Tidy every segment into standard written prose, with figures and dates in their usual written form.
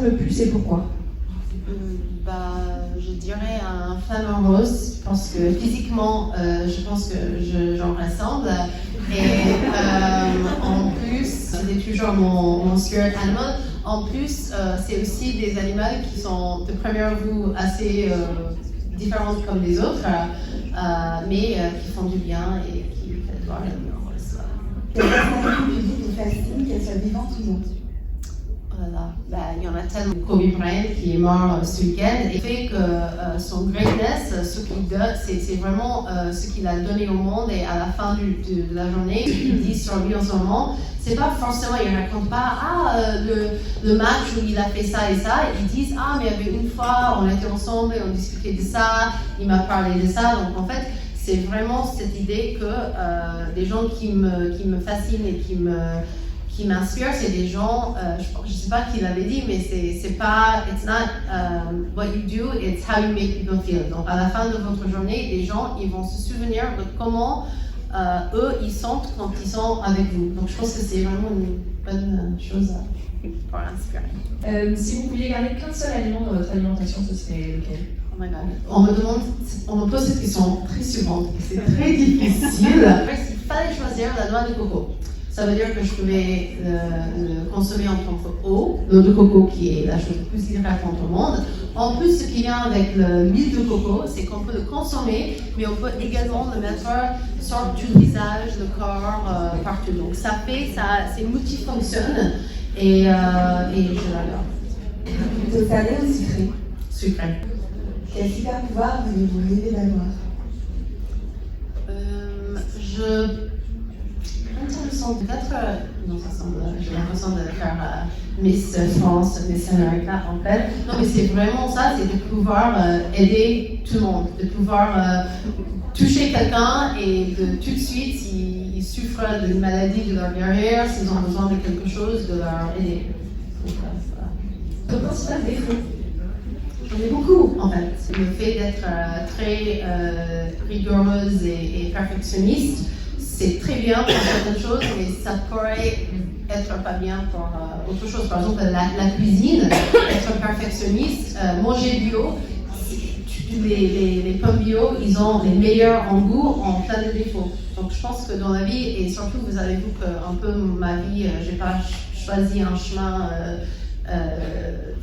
correspond le plus et pourquoi? Je dirais un flamant rose parce que physiquement, je pense que j'en ressemble. Et en plus, c'était toujours mon spirit animal. En plus, c'est aussi des animaux qui sont de première vue assez différentes comme les autres, mais qui font du bien et qui font voir la lumière rose. Quelle personnalité publique vous fascine, qu'elle soit vivante ou non? Il y en a tellement. Kobe Bryant qui est mort ce week-end et fait que son greatness, ce qu'il donne, c'est vraiment ce qu'il a donné au monde et à la fin de la journée, ce qu'il dit sur lui en ce moment, c'est pas forcément, il raconte pas le match où il a fait ça et ça, ils disent mais il y avait une fois, on était ensemble et on discutait de ça, il m'a parlé de ça, donc en fait, c'est vraiment cette idée que des gens qui me fascinent et qui m'inspire, c'est des gens, je ne sais pas qui l'avait dit, mais c'est pas, it's not what you do, it's how you make people feel. Donc à la fin de votre journée, les gens, ils vont se souvenir de comment eux, ils sentent quand ils sont avec vous. Donc je pense que c'est vraiment une bonne chose pour inspirer. Si vous pouviez garder qu'un seul aliment dans votre alimentation, ce serait lequel? Oh my God. On me pose cette question très souvent, c'est très difficile. S'il fallait choisir la noix de coco, ça veut dire que je pouvais le consommer en tant qu'eau, l'eau de coco qui est la chose la plus hydratante au monde. En plus, ce qui vient avec l'huile de coco, c'est qu'on peut le consommer, mais on peut également le mettre sur tout le visage, le corps, partout. Donc ça c'est multifonctionne et je l'adore. Plutôt salé ou sucré? Sucré. Quel super pouvoir vous rêver d'avoir? Non, j'ai l'impression de faire Miss France, Miss America en fait. Non, mais c'est vraiment ça, c'est de pouvoir aider tout le monde, de pouvoir toucher quelqu'un et de tout de suite, s'ils souffrent d'une maladie de leur carrière, s'ils ont besoin de quelque chose, de leur aider. Votre principal défaut? J'en ai beaucoup en fait. Le fait d'être très rigoureuse et perfectionniste, c'est très bien pour certaines choses, mais ça pourrait être pas bien pour autre chose. Par exemple, la cuisine, être perfectionniste, manger bio, les pommes bio, ils ont les meilleurs en goût, en plein de défauts. Donc je pense que dans la vie, et surtout vous avez vu qu'un peu ma vie, j'ai pas choisi un chemin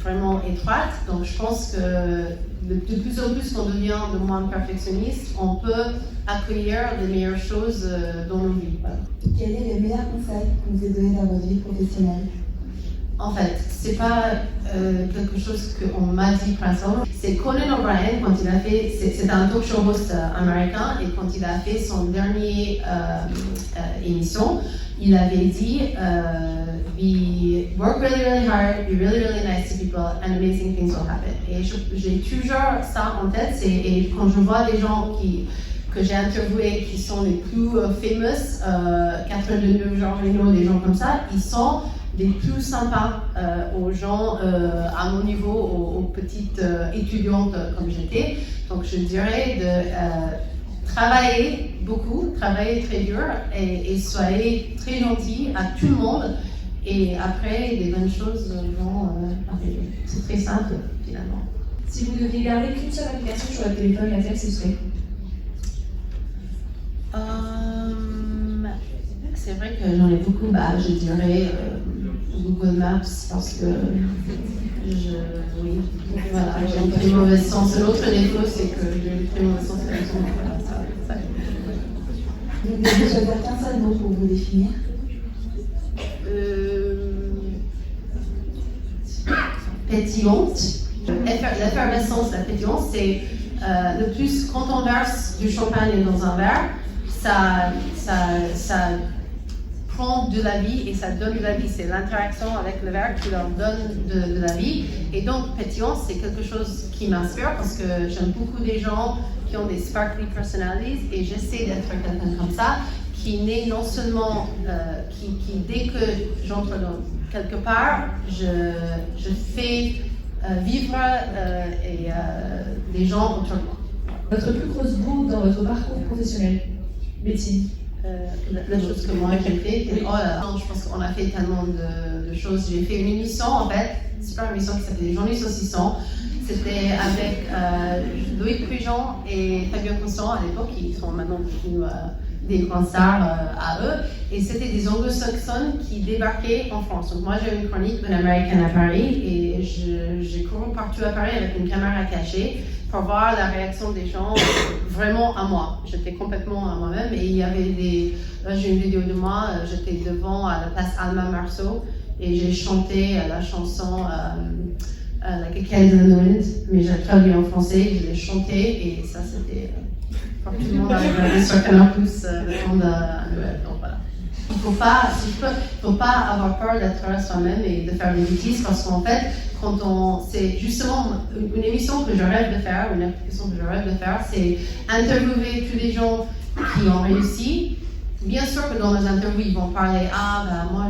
vraiment étroite, donc je pense que de plus en plus qu'on devient de moins perfectionniste, on peut accueillir les meilleures choses dans nos vies. Voilà. Quel est le meilleur conseil que vous avez donné dans votre vie professionnelle? En fait, c'est pas quelque chose qu'on m'a dit principalement. C'est Conan O'Brien quand il a fait, c'est un talk show host américain, et quand il a fait son dernier émission, il avait dit we work really, really hard, be really, really nice to people, and amazing things will happen. Et j'ai toujours ça en tête, et quand je vois les gens que j'ai interviewés qui sont les plus famous, Catherine Deneuve, Georges Reynaud, des gens comme ça, ils sont les plus sympas aux gens à mon niveau, aux petites étudiantes comme j'étais. Donc je dirais de travailler beaucoup, travailler très dur et soyez très gentils à tout le monde. Et après, les bonnes choses vont arriver. C'est très simple finalement. Si vous deviez garder qu'une seule application sur votre téléphone, laquelle ce serait? C'est vrai que j'en ai beaucoup. Je dirais Google Maps parce que voilà, j'ai une très mauvaise sens. L'autre défaut, c'est que j'ai une très mauvaise sens. Vous devez choisir qu'un seul mot pour vous définir? Pétillante. L'effervescence, la pétillance, c'est le plus quand on verse du champagne dans un verre, ça prend de la vie et ça donne de la vie. C'est l'interaction avec le verre qui leur donne de la vie. Et donc, pétillance, c'est quelque chose qui m'inspire parce que j'aime beaucoup des gens qui ont des sparkly personalities et j'essaie d'être quelqu'un comme ça, qui n'est non seulement, qui dès que j'entre dans quelque part, je fais vivre les gens autour de moi. Votre plus grosse boue dans votre parcours professionnel? Médecine. La chose que moi j'ai fait, je pense qu'on a fait tellement de choses. J'ai fait une émission en fait super émission qui s'appelait Les Journées Saucisson. C'était avec Loïc Prigent et Fabien Constant à l'époque, qui sont maintenant devenus des grandes stars à eux. Et c'était des anglo-saxons qui débarquaient en France. Donc moi j'ai une chronique d'une américaine à Paris et j'ai couru partout à Paris avec une caméra cachée pour voir la réaction des gens vraiment à moi. J'étais complètement à moi-même et il y avait là j'ai une vidéo de moi, j'étais devant à la place Alma Marceau et j'ai chanté la chanson Like a Candle in the Wind, mais j'ai traduit en français, je l'ai chanté et ça c'était pour tout le monde à regarder sur Canal+, le temps de Noël. Donc voilà. Il ne faut pas avoir peur d'être soi-même et de faire des bêtises parce qu'en fait, c'est justement une émission que je rêve de faire, une application que je rêve de faire, c'est interviewer tous les gens qui ont réussi. Bien sûr que dans les interviews, ils vont parler moi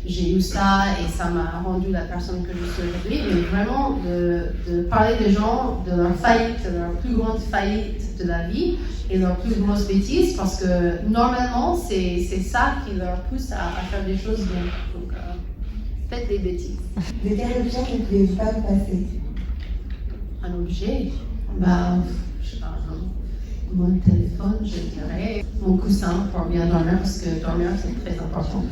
j'ai eu ça et ça m'a rendu la personne que je suis aujourd'hui, mais vraiment de parler des gens, de leur faillite, de leur plus grande faillite de la vie et leur plus grosse bêtise, parce que normalement c'est ça qui leur pousse à faire des choses bien. Donc faites des bêtises. De quel objet ne pouvez-vous pas vous passer? Un objet, je sais pas, mon téléphone, je dirais, mon coussin pour bien dormir, parce que dormir c'est très important.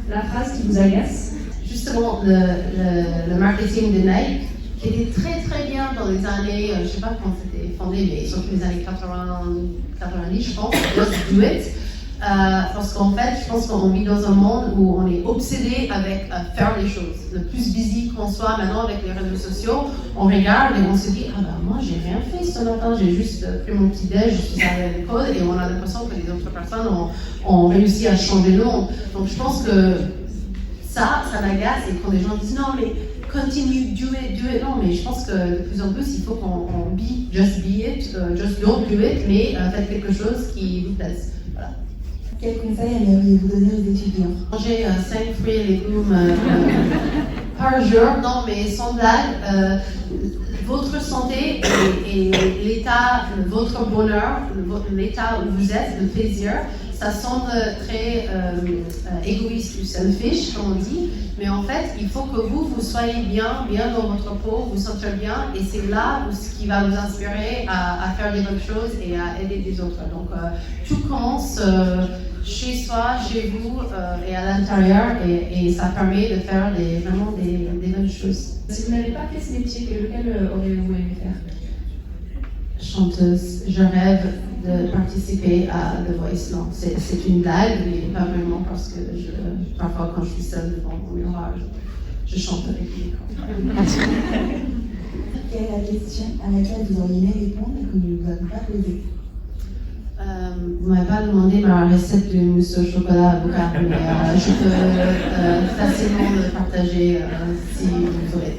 La phrase qui vous agace? Justement, le marketing de Nike, qui était très très bien dans les années, je ne sais pas quand c'était fondé, mais surtout les années 90, je pense, Just Do It. Parce qu'en fait, je pense qu'on vit dans un monde où on est obsédé avec faire les choses. Le plus busy qu'on soit maintenant avec les réseaux sociaux, on regarde et on se dit moi j'ai rien fait ce matin, j'ai juste pris mon petit déj, je suis allée à l'école et on a l'impression que les autres personnes ont réussi à changer le monde. Donc je pense que ça m'agace et quand les gens disent non mais continue, do it. Non, mais je pense que de plus en plus il faut qu'on just be it, just don't do it, mais faites quelque chose qui vous plaise. Voilà. Quel conseil aimeriez-vous donner aux étudiants? Manger 5 fruits et légumes par jour, non mais sans blague. Votre santé et l'état, votre bonheur, l'état où vous êtes, le plaisir, ça semble très égoïste ou selfish, comme on dit, mais en fait, il faut que vous soyez bien dans votre peau, vous sentir bien, et c'est là où ce qui va vous inspirer à faire des bonnes choses et à aider les autres. Donc, tout commence chez soi, chez vous et à l'intérieur, et ça permet de faire vraiment des bonnes choses. Si vous n'avez pas fait ce métier, lequel auriez-vous aimé faire? Chanteuse. Je rêve de participer à The Voice. Non, c'est une blague, mais pas vraiment parce que parfois quand je suis seule devant mon miroir, je chante avec les micro. Quelle est la question à laquelle vous auriez aimé répondre et que nous ne vous avons pas posée? Vous m'avez pas demandé ma recette de mousse au chocolat à Boca, mais je peux facilement le partager si vous voulez.